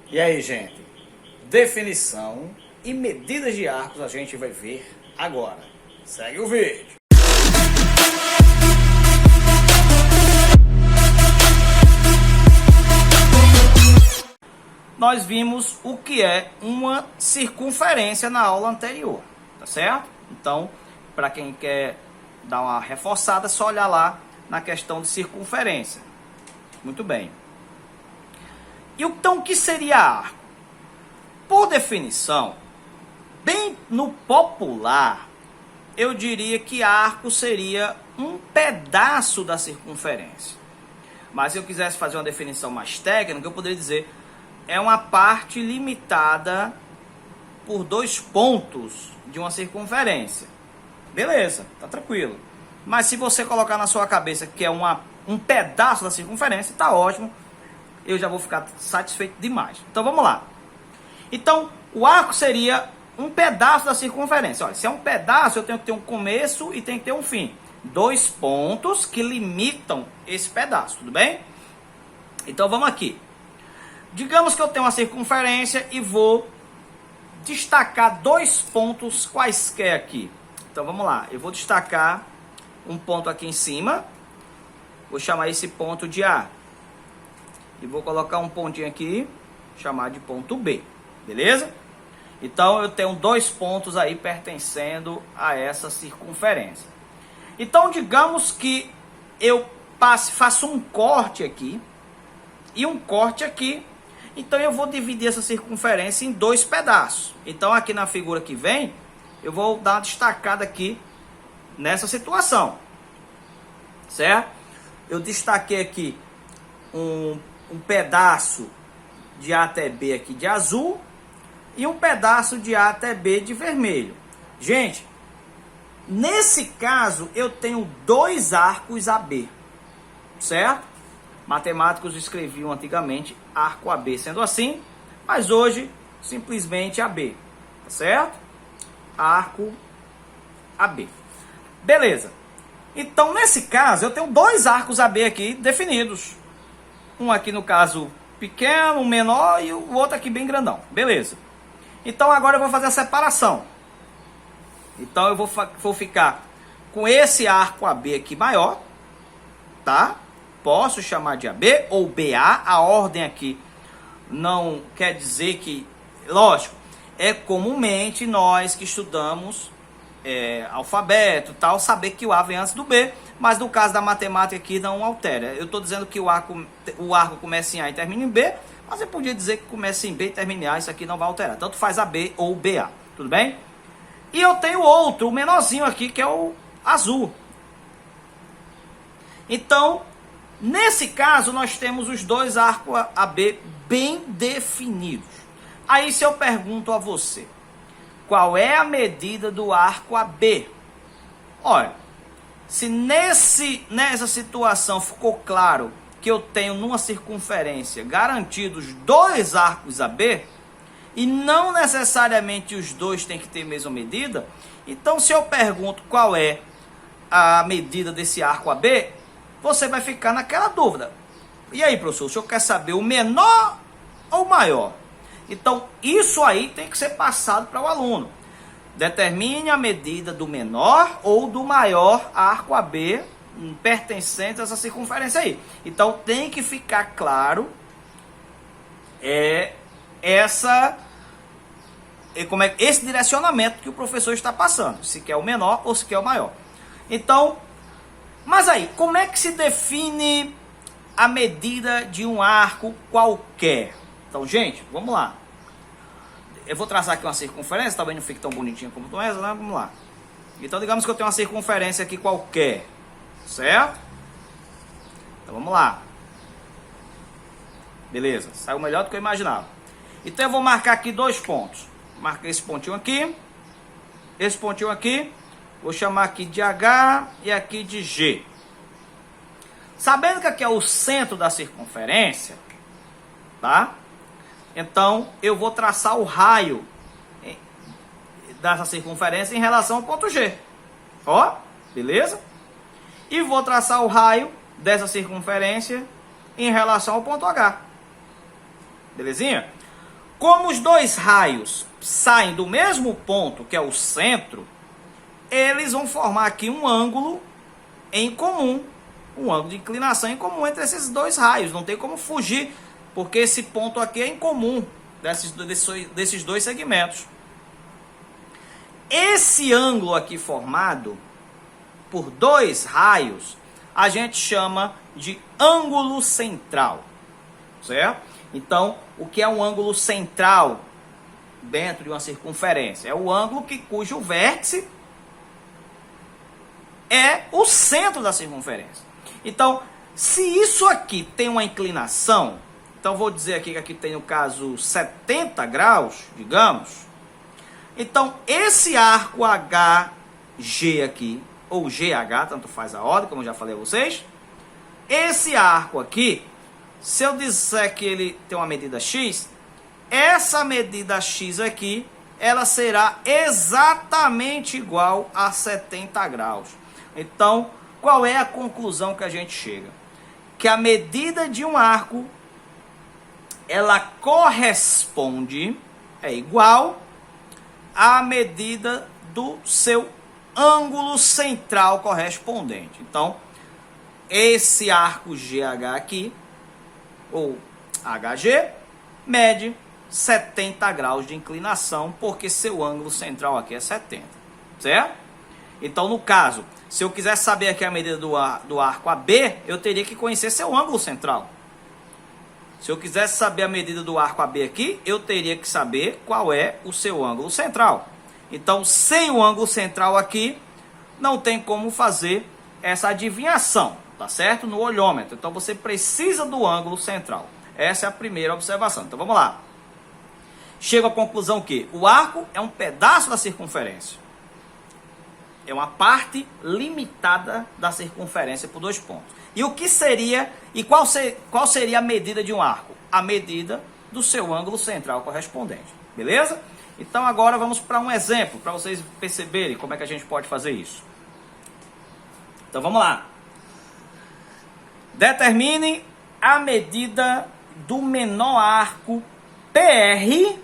E aí, gente? Definição e medidas de arcos a gente vai ver agora. Segue o vídeo. Nós vimos o que é uma circunferência na aula anterior, tá certo? Então, para quem quer dar uma reforçada, é só olhar lá na questão de circunferência. Muito bem. Então, o que seria arco? Por definição, bem no popular, eu diria que arco seria um pedaço da circunferência. Mas se eu quisesse fazer uma definição mais técnica, eu poderia dizer é uma parte limitada por 2 pontos de uma circunferência. Beleza, tá tranquilo. Mas se você colocar na sua cabeça que é um pedaço da circunferência, tá ótimo. Eu já vou ficar satisfeito demais. Então vamos lá. Então, o arco seria um pedaço da circunferência. Olha, se é um pedaço, eu tenho que ter um começo e tem que ter um fim. 2 pontos que limitam esse pedaço, tudo bem? Então vamos aqui. Digamos que eu tenho uma circunferência e vou destacar 2 pontos quaisquer aqui. Então vamos lá, eu vou destacar um ponto aqui em cima. Vou chamar esse ponto de A. E vou colocar um pontinho aqui, chamar de ponto B. Beleza? Então eu tenho 2 pontos aí pertencendo a essa circunferência. Então digamos que eu faço um corte aqui e um corte aqui. Então eu vou dividir essa circunferência em 2 pedaços. Então aqui na figura que vem, eu vou dar uma destacada aqui nessa situação. Certo? Eu destaquei aqui um pedaço de A até B aqui de azul e um pedaço de A até B de vermelho. Gente, nesse caso eu tenho 2 arcos AB, certo? Matemáticos escreviam antigamente arco AB sendo assim, mas hoje simplesmente AB, tá certo? Arco AB. Beleza. Então nesse caso eu tenho 2 arcos AB aqui definidos. Um aqui no caso pequeno, um menor e o outro aqui bem grandão. Beleza. Então agora eu vou fazer a separação. Então eu vou ficar com esse arco AB aqui maior, tá? Posso chamar de AB ou BA. A ordem aqui não quer dizer que... Lógico, é comumente nós que estudamos alfabeto tal, saber que o A vem antes do B. Mas no caso da matemática aqui não altera. Eu estou dizendo que o arco começa em A e termina em B. Mas eu podia dizer que começa em B e termina em A. Isso aqui não vai alterar. Tanto faz AB ou BA. Tudo bem? E eu tenho outro, o menorzinho aqui, que é o azul. Então, nesse caso, nós temos os 2 arcos AB bem definidos. Aí, se eu pergunto a você, qual é a medida do arco AB? Olha, se nessa situação ficou claro que eu tenho numa circunferência garantidos 2 arcos AB, e não necessariamente os 2 têm que ter a mesma medida, então se eu pergunto qual é a medida desse arco AB, você vai ficar naquela dúvida. E aí, professor, o senhor quer saber o menor ou o maior? Então, isso aí tem que ser passado para o aluno. Determine a medida do menor ou do maior arco AB pertencente a essa circunferência aí. Então, tem que ficar claro esse direcionamento que o professor está passando. Se quer o menor ou se quer o maior. Então, mas aí, como é que se define a medida de um arco qualquer? Então, gente, vamos lá. Eu vou traçar aqui uma circunferência, talvez não fique tão bonitinho como essa, né? Vamos lá. Então, digamos que eu tenho uma circunferência aqui qualquer, certo? Então, vamos lá. Beleza, saiu melhor do que eu imaginava. Então, eu vou marcar aqui 2 pontos. Marquei esse pontinho aqui, esse pontinho aqui. Vou chamar aqui de H e aqui de G. Sabendo que aqui é o centro da circunferência, tá? Então, eu vou traçar o raio dessa circunferência em relação ao ponto G. Ó, beleza? E vou traçar o raio dessa circunferência em relação ao ponto H. Belezinha? Como os dois raios saem do mesmo ponto, que é o centro, eles vão formar aqui um ângulo em comum, um ângulo de inclinação em comum entre esses dois raios. Não tem como fugir, porque esse ponto aqui é em comum desses dois segmentos. Esse ângulo aqui formado por dois raios, a gente chama de ângulo central, certo? Então, o que é um ângulo central dentro de uma circunferência? É o ângulo cujo vértice é o centro da circunferência. Então, se isso aqui tem uma inclinação, então vou dizer aqui que aqui tem no caso 70 graus, digamos. Então, esse arco HG aqui, ou GH, tanto faz a ordem, como eu já falei a vocês. Esse arco aqui, se eu disser que ele tem uma medida X, essa medida X aqui, ela será exatamente igual a 70 graus. Então, qual é a conclusão que a gente chega? Que a medida de um arco, ela corresponde, é igual à medida do seu ângulo central correspondente. Então, esse arco GH aqui, ou HG, mede 70 graus de inclinação, porque seu ângulo central aqui é 70, certo? Então, no caso, se eu quiser saber aqui a medida do arco AB, eu teria que conhecer seu ângulo central. Se eu quisesse saber a medida do arco AB aqui, eu teria que saber qual é o seu ângulo central. Então, sem o ângulo central aqui, não tem como fazer essa adivinhação, tá certo? No olhômetro. Então, você precisa do ângulo central. Essa é a primeira observação. Então, vamos lá. Chego à conclusão que o arco é um pedaço da circunferência. É uma parte limitada da circunferência por dois pontos. E o que seria, e qual seria a medida de um arco? A medida do seu ângulo central correspondente. Beleza? Então agora vamos para um exemplo, para vocês perceberem como é que a gente pode fazer isso. Então vamos lá. Determine a medida do menor arco PR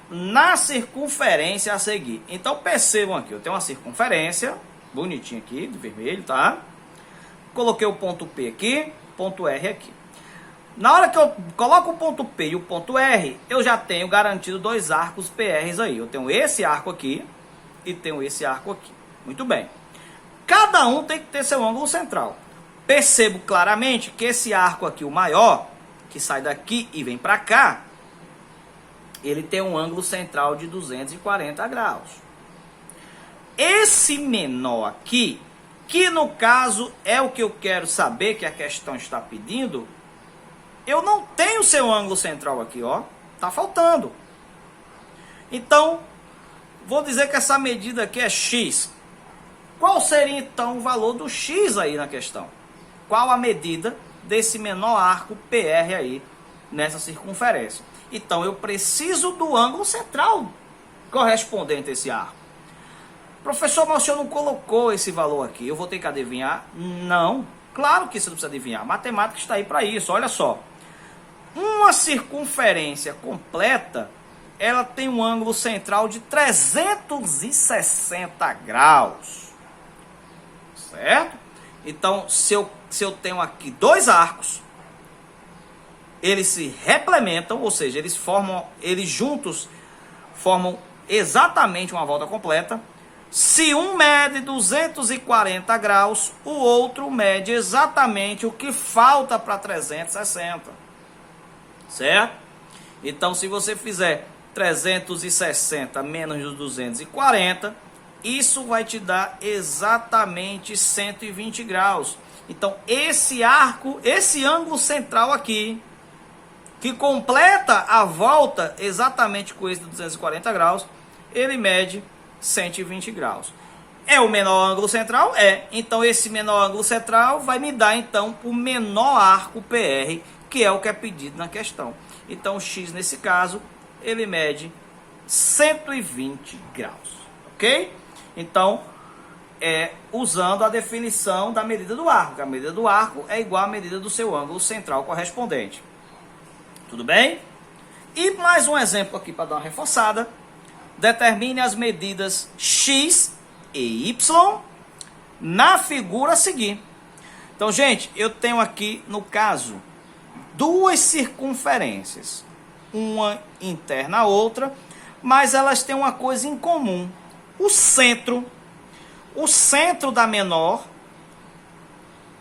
na circunferência a seguir. Então percebam aqui, eu tenho uma circunferência bonitinha aqui, de vermelho, tá? Coloquei o ponto P aqui, ponto R aqui. Na hora que eu coloco o ponto P e o ponto R, eu já tenho garantido dois arcos PRs aí. Eu tenho esse arco aqui e tenho esse arco aqui. Muito bem. Cada um tem que ter seu ângulo central. Percebo claramente que esse arco aqui, o maior, que sai daqui e vem para cá, ele tem um ângulo central de 240 graus. Esse menor aqui, que no caso é o que eu quero saber, que a questão está pedindo, eu não tenho seu ângulo central aqui, ó. Tá faltando. Então, vou dizer que essa medida aqui é X. Qual seria então o valor do X aí na questão? Qual a medida desse menor arco PR aí nessa circunferência? Então, eu preciso do ângulo central correspondente a esse arco. Professor, mas o senhor não colocou esse valor aqui, eu vou ter que adivinhar? Não, claro que você não precisa adivinhar. A matemática está aí para isso, olha só. Uma circunferência completa, ela tem um ângulo central de 360 graus. Certo? Então, se eu tenho aqui dois arcos, eles se replementam, ou seja, eles juntos formam exatamente uma volta completa. Se um mede 240 graus, o outro mede exatamente o que falta para 360. Certo? Então, se você fizer 360 menos os 240, isso vai te dar exatamente 120 graus. Então, esse arco, esse ângulo central aqui, que completa a volta exatamente com esse de 240 graus, ele mede 120 graus. É o menor ângulo central? É. Então, esse menor ângulo central vai me dar, então, o menor arco PR, que é o que é pedido na questão. Então, o X, nesse caso, ele mede 120 graus. Ok? Então, usando a definição da medida do arco. A medida do arco é igual à medida do seu ângulo central correspondente. Tudo bem? E mais um exemplo aqui para dar uma reforçada. Determine as medidas x e y na figura a seguir. Então, gente, eu tenho aqui, no caso, duas circunferências, uma interna à outra, mas elas têm uma coisa em comum. O centro da menor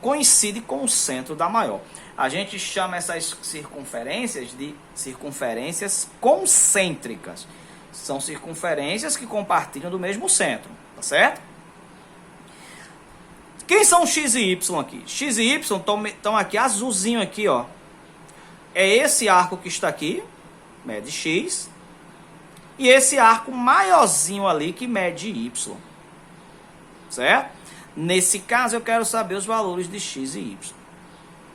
coincide com o centro da maior. A gente chama essas circunferências de circunferências concêntricas. São circunferências que compartilham do mesmo centro, tá certo? Quem são x e y aqui? X e y estão aqui, azulzinho aqui, ó. É esse arco que está aqui, mede x, e esse arco maiorzinho ali que mede y, certo? Nesse caso eu quero saber os valores de x e y.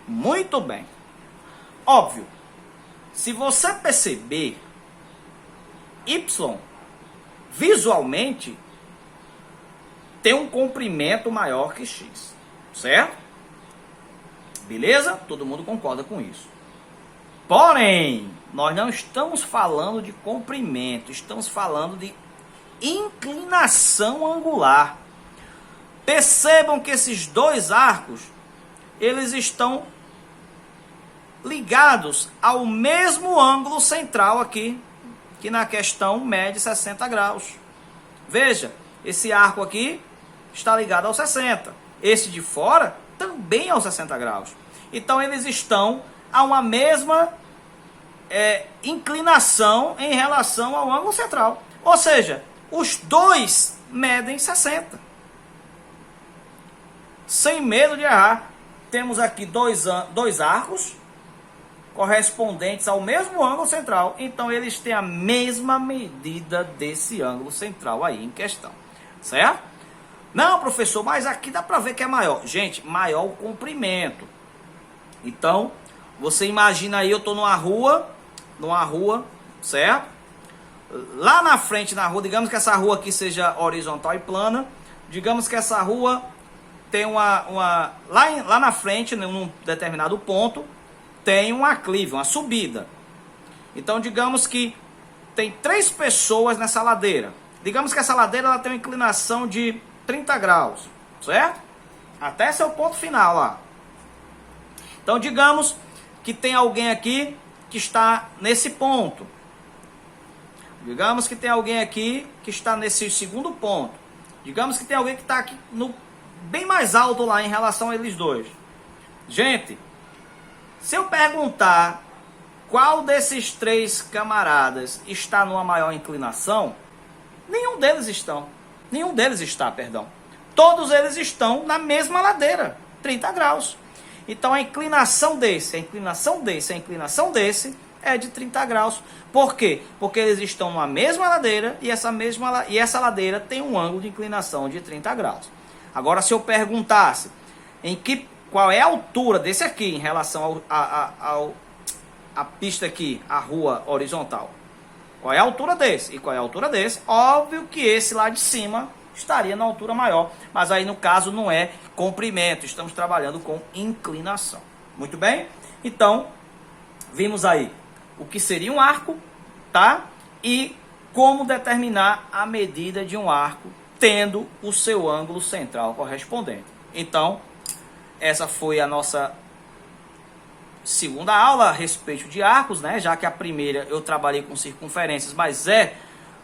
Muito bem. Óbvio, se você perceber, y visualmente tem um comprimento maior que x, certo? Beleza? Todo mundo concorda com isso. Porém, nós não estamos falando de comprimento, estamos falando de inclinação angular. Percebam que esses dois arcos, eles estão ligados ao mesmo ângulo central aqui, que na questão mede 60 graus. Veja, esse arco aqui está ligado ao 60. Esse de fora também aos 60 graus. Então eles estão a uma mesma inclinação em relação ao ângulo central. Ou seja, os dois medem 60. Sem medo de errar, temos aqui dois arcos correspondentes ao mesmo ângulo central. Então eles têm a mesma medida desse ângulo central aí em questão, certo? Não, professor, mas aqui dá para ver que é maior. Gente, maior o comprimento. Então, você imagina aí, eu estou numa rua, certo? Lá na frente na rua, digamos que essa rua aqui seja horizontal e plana. Digamos que essa rua tem lá na frente, num determinado ponto, tem um aclive, uma subida. Então, digamos que tem 3 pessoas nessa ladeira. Digamos que essa ladeira ela tem uma inclinação de 30 graus, certo? Até seu ponto final lá. Então, digamos que tem alguém aqui que está nesse ponto. Digamos que tem alguém aqui que está nesse segundo ponto. Digamos que tem alguém que está aqui bem mais alto lá em relação a eles dois. Gente, se eu perguntar qual desses 3 camaradas está numa maior inclinação, nenhum deles está, perdão. Todos eles estão na mesma ladeira, 30 graus. Então a inclinação desse é de 30 graus. Por quê? Porque eles estão numa mesma ladeira e essa ladeira tem um ângulo de inclinação de 30 graus. Agora, se eu perguntasse qual é a altura desse aqui em relação à pista aqui, a rua horizontal, qual é a altura desse e qual é a altura desse, óbvio que esse lá de cima estaria na altura maior, mas aí no caso não é comprimento, estamos trabalhando com inclinação. Muito bem? Então, vimos aí o que seria um arco, tá? E como determinar a medida de um arco tendo o seu ângulo central correspondente. Então, essa foi a nossa segunda aula a respeito de arcos, né? Já que a primeira eu trabalhei com circunferências, mas é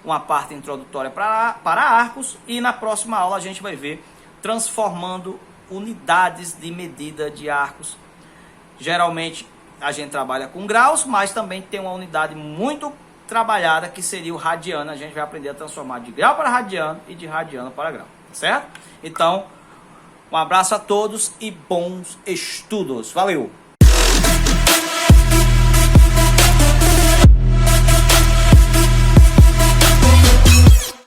uma parte introdutória para arcos. E na próxima aula a gente vai ver transformando unidades de medida de arcos. Geralmente a gente trabalha com graus, mas também tem uma unidade muito trabalhada que seria o radiano. A gente vai aprender a transformar de grau para radiano e de radiano para grau, certo? Então, um abraço a todos e bons estudos. Valeu!